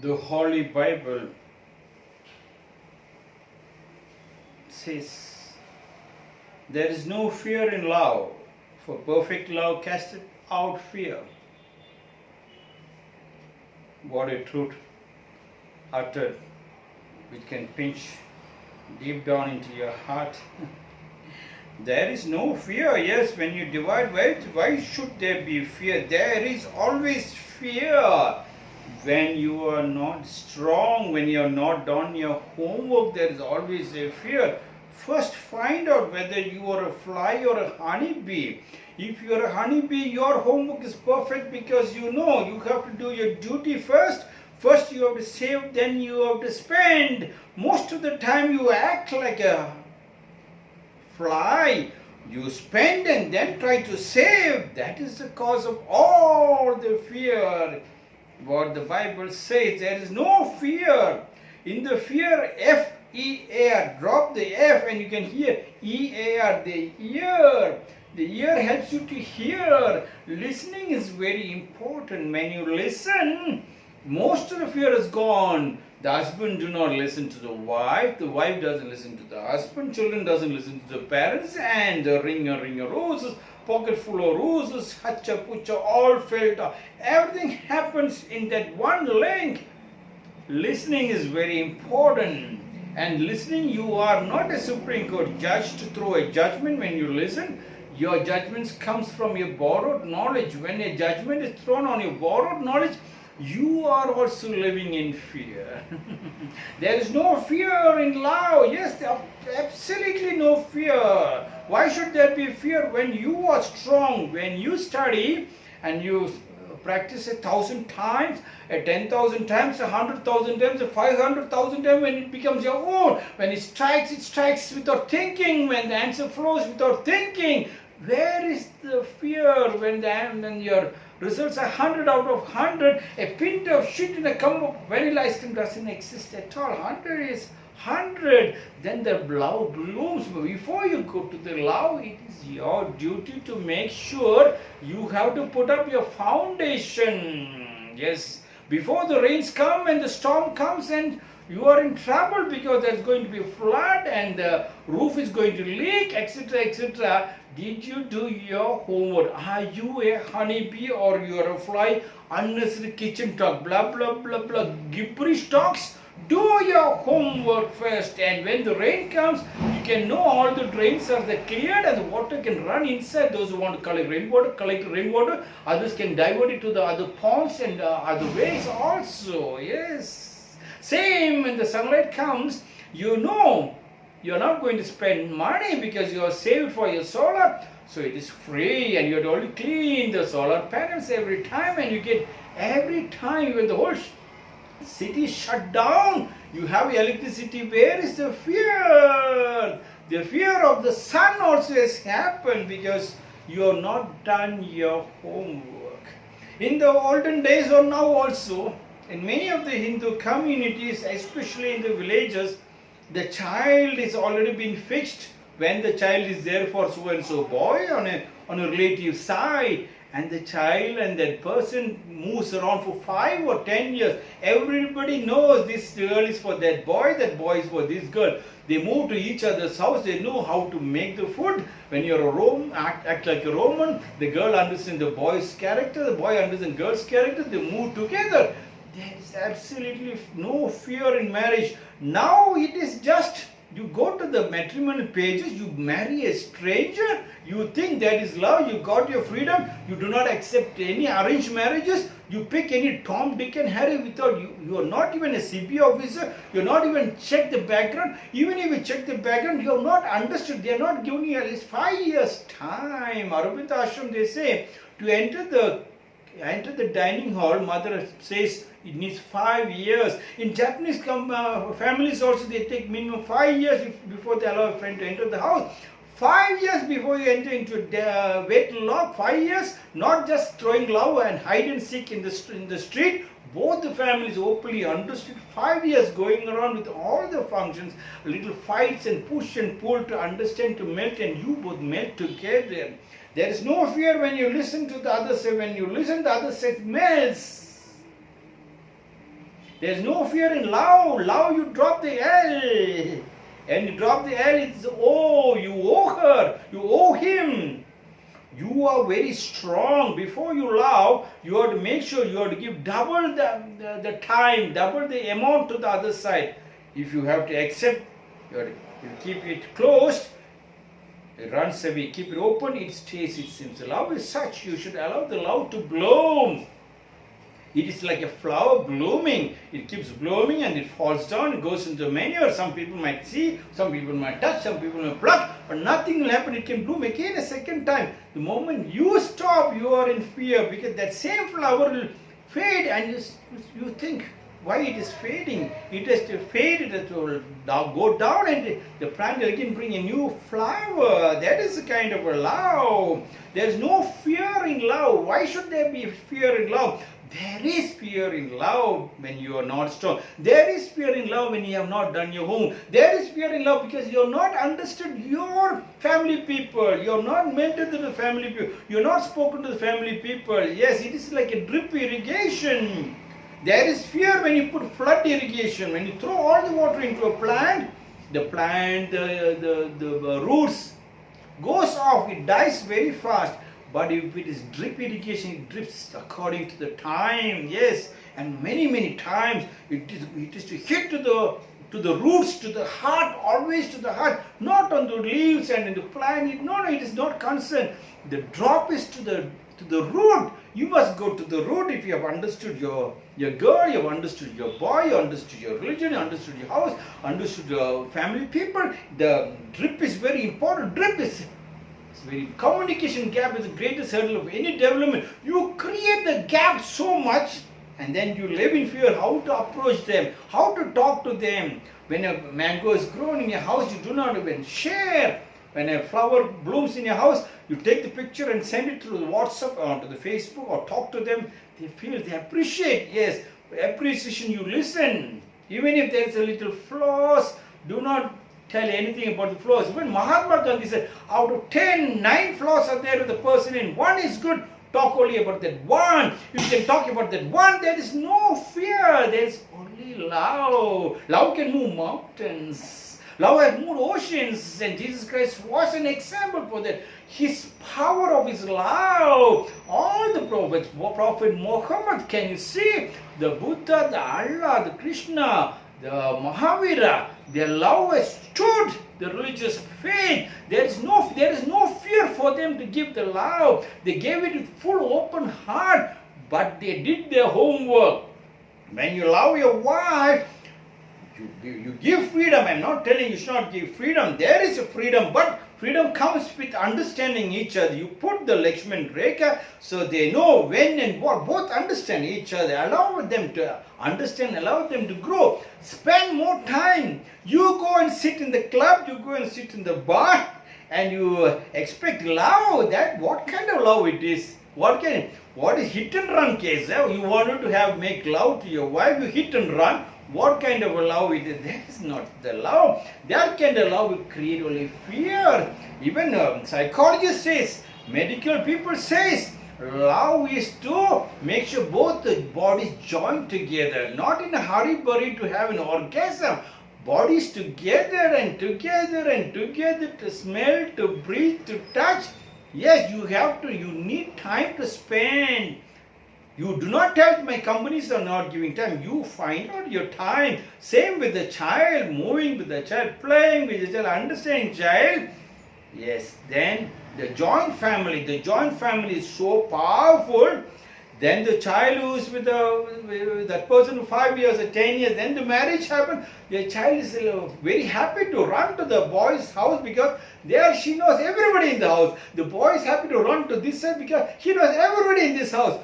The Holy Bible says, there is no fear in love, for perfect love casteth out fear. What a truth uttered, which can pinch deep down into your heart. There is no fear. Yes, when you divide, why should there be fear? There is always fear. When you are not strong, when you are not done your homework, there is always a fear. First find out whether you are a fly or a honeybee. If you are a honeybee, your homework is perfect because you know you have to do your duty first. First you have to save, then you have to spend. Most of the time you act like a fly. You spend and then try to save. That is the cause of all the fear. What the Bible says, there is no fear. In the fear, F-E-A-R, drop the F and you can hear E-A-R, the ear. The ear helps you to hear. Listening is very important. When you listen, most of the fear is gone. The husband do not listen to the wife doesn't listen to the husband, children doesn't listen to the parents, and the ring of roses, pocket full of roses, hacha pucha, all felt. Everything happens in that one link. Listening is very important. And listening, you are not a Supreme Court judge to throw a judgment when you listen. Your judgments comes from your borrowed knowledge. When a judgment is thrown on your borrowed knowledge, you are also living in fear. There is no fear in love. Yes, there are absolutely no fear. Why should there be fear? When you are strong, when you study and you practice 1,000 times, 10,000 times, 100,000 times, 500,000 times, when it becomes your own, when it strikes without thinking, when the answer flows without thinking, where is the fear? When your results are 100 out of 100, a pint of shit in a cup of vanilla ice cream doesn't exist at all. 100 is 100. Then the love blooms. Before you go to the love, it is your duty to make sure you have to put up your foundation. Yes, before the rains come and the storm comes and you are in trouble because there's going to be a flood and the roof is going to leak, etc., etc. Did you do your homework? Are you a honeybee or you are a fly? Unnecessary kitchen talk, blah, blah, blah, blah, gibberish talks. Do your homework first, and when the rain comes, you can know all the drains are cleared and the water can run inside. Those who want to collect rainwater. Others can divert it to the other ponds and other ways also. Yes. Same when the sunlight comes, you know you're not going to spend money because you are saved for your solar. So it is free and you have to only clean the solar panels every time, and you get every time when the whole city shut down, you have electricity. Where is the fear? The fear of the sun also has happened because you have not done your homework. In the olden days or now also, in many of the Hindu communities, especially in the villages, the child is already been fixed when the child is there for so and so boy on a relative side, and the child and that person moves around for 5 or 10 years. Everybody knows this girl is for that boy is for this girl. They move to each other's house, they know how to make the food. When you're a Roman, act like a Roman, the girl understands the boy's character, the boy understands the girl's character, they move together. There is absolutely no fear in marriage. Now it is just, you go to the matrimonial pages, you marry a stranger, you think that is love, you got your freedom, you do not accept any arranged marriages, you pick any Tom, Dick and Harry without, you are not even a CP officer, you are not even check the background. Even if you check the background, you have not understood, they are not giving you at least 5 years time. Aurobindo Ashram, they say, to enter the dining hall, mother says it needs 5 years. In Japanese families also, they take minimum 5 years before they allow a friend to enter the house. 5 years before you enter into wait love, 5 years, not just throwing love and hide and seek in the street. Both the families openly understood. 5 years going around with all the functions, little fights and push and pull to understand, to melt, and you both melt together. There is no fear when you listen to the other side. When you listen, the other side melts. There's no fear in love. Love, you drop the L. And you drop the L, it's O. You owe her. You owe him. You are very strong. Before you love, you have to make sure you have to give double the time, double the amount to the other side. If you have to accept, you keep it closed, it runs away. Keep it open, it stays, it seems. Love is such, you should allow the love to bloom. It is like a flower blooming. It keeps blooming and it falls down, it goes into manure. Some people might see, some people might touch, some people might pluck, but nothing will happen. It can bloom again a second time. The moment you stop, you are in fear, because that same flower will fade, and you think, why it is fading? It has to fade, it has to go down, and the plant will again bring a new flower. That is the kind of a love. There is no fear in love. Why should there be fear in love? There is fear in love when you are not strong. There is fear in love when you have not done your home. There is fear in love because you have not understood your family people. You have not mentored to the family people. You have not spoken to the family people. Yes, it is like a drip irrigation. There is fear when you put flood irrigation. When you throw all the water into a plant, the roots goes off. It dies very fast. But if it is drip irrigation, it drips according to the time. Yes, and many times it is to hit to the roots, to the heart, always to the heart, not on the leaves and in the plant. No, it is not concerned. The drop is to the root. You must go to the root. If you have understood your girl, you have understood your boy, you understood your religion, you understood your house, understood your family people. The drip is very important. Drip is very, communication gap is the greatest hurdle of any development. You create the gap so much, and then you live in fear how to approach them, how to talk to them. When a mango is grown in your house, you do not even share. When a flower blooms in your house, you take the picture and send it through the WhatsApp or to the Facebook or talk to them. They feel, they appreciate. Yes, appreciation, you listen. Even if there is a little flaws, do not tell anything about the flaws. Even Mahatma Gandhi said, out of 10, 9 flaws are there with the person, and 1 is good. Talk only about that 1. If you can talk about that 1, there is no fear. There is only love. Love can move mountains. Love has moved oceans, and Jesus Christ was an example for that. His power of his love. All the prophets, Prophet Muhammad, can you see? The Buddha, the Allah, the Krishna, the Mahavira, their love has stood the religious faith. There is no fear for them to give the love. They gave it with full open heart, but they did their homework. When you love your wife, you give freedom. I'm not telling you should not give freedom. There is a freedom, but freedom comes with understanding each other. You put the Lakshman Rekha so they know when and what. Both understand each other. Allow them to understand, allow them to grow. Spend more time. You go and sit in the club, you go and sit in the bar, and you expect love. That what kind of love it is? What is hit and run case? You wanted to make love to your wife, you hit and run. What kind of a love it is? That is not the love. That kind of love will create only fear. Even psychologist says, medical people says, love is to make sure both the bodies join together. Not in a hurry-burry to have an orgasm. Bodies together and together and together, to smell, to breathe, to touch. Yes, you need time to spend. You do not tell my companies are not giving time. You find out your time. Same with the child, moving with the child, playing with the child, understanding child. Yes, then the joint family is so powerful. Then the child who is with that person for 5 years or 10 years, then the marriage happens. The child is very happy to run to the boy's house because there she knows everybody in the house. The boy is happy to run to this side because he knows everybody in this house.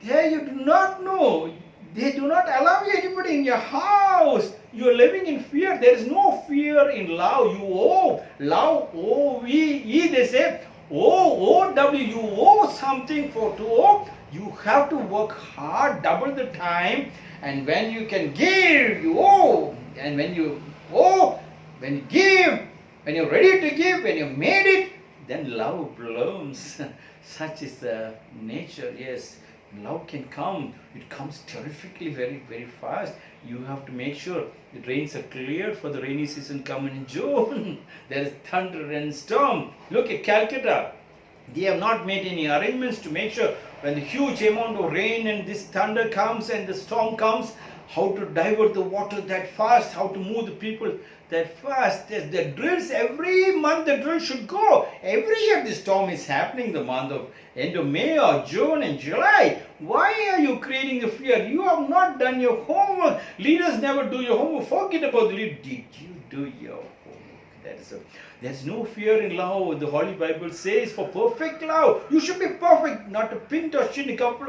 There you do not know. They do not allow you anybody in your house. You are living in fear. There is no fear in love. You owe. Love, O-V-E, they say. O-O-W, you owe something for to owe. You have to work hard, double the time. And when you can give, you owe. And when you owe, when you give, when you're ready to give, when you made it, then love blooms. Such is the nature, yes. Love can come. It comes terrifically, very, very fast. You have to make sure the rains are cleared for the rainy season coming in June. There is thunder and storm. Look at Calcutta. They have not made any arrangements to make sure when the huge amount of rain and this thunder comes and the storm comes, how to divert the water that fast, how to move the people that fast. The drills, every month the drill should go. Every year the storm is happening, the month of end of May or June and July. Why are you creating the fear? You have not done your homework. Leaders never do your homework. Forget about the leader. Did you do your homework? There's no fear in love. The Holy Bible says for perfect love, you should be perfect, not a pint or chin, a cup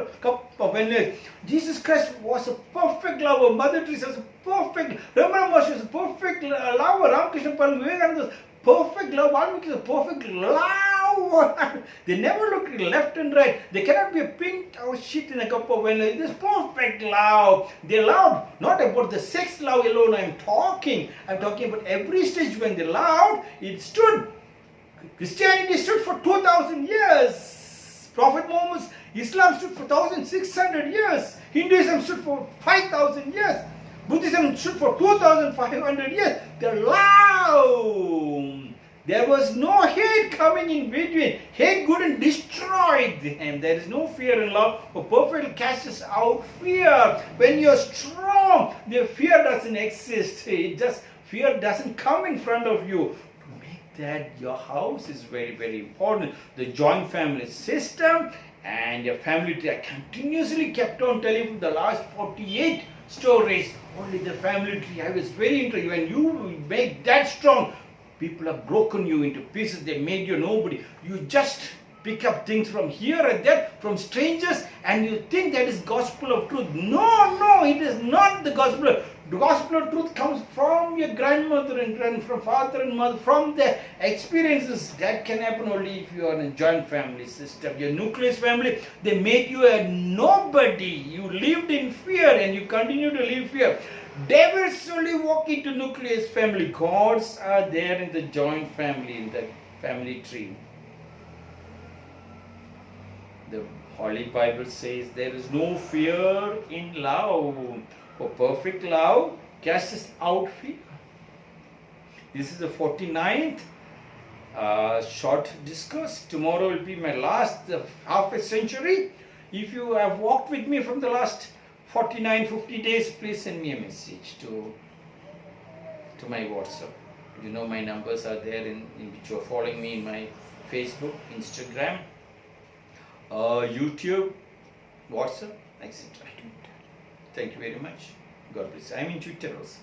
of vanilla. Jesus Christ was a perfect lover. Mother Teresa was a perfect. Ramana Maharshi was a perfect lover. Ramakrishna Vivekananda was perfect love. Valmiki was a perfect love. They never look left and right. There cannot be a pint or shit in a cup of vanilla. It is perfect love. They loved, not about the sex love alone I'm talking. I'm talking about every stage when they loved, it stood. Christianity stood for 2000 years. Prophet Muhammad's Islam stood for 1600 years. Hinduism stood for 5000 years. Buddhism stood for 2500 years. The love. There was no hate coming in between. Hate couldn't destroy them. There is no fear in love. For perfect casts out fear. When you're strong, the fear doesn't exist. Fear doesn't come in front of you. To make that your house is very, very important. The joint family system and your family tree. I continuously kept on telling you the last 48 stories. Only the family tree. I was very interested. When you make that strong, people have broken you into pieces. They made you nobody. You just pick up things from here and there, from strangers, and you think that is gospel of truth. No, it is not the gospel. The gospel of truth comes from your grandmother and from father and mother, from the experiences. That can happen only if you are in a joint family system. Your nucleus family, they made you a nobody. You lived in fear and you continue to live fear. Devils only walk into nucleus family. Gods are there in the joint family, in the family tree. The Holy Bible says there is no fear in love. For perfect love casts out fear. This is the 49th short discourse. Tomorrow will be my last half a century. If you have walked with me from the last 49-50 days, please send me a message to my WhatsApp. You know my numbers are there in which you are following me in my Facebook, Instagram, YouTube, WhatsApp, etc. Thank you very much. God bless. I'm in Twitter also.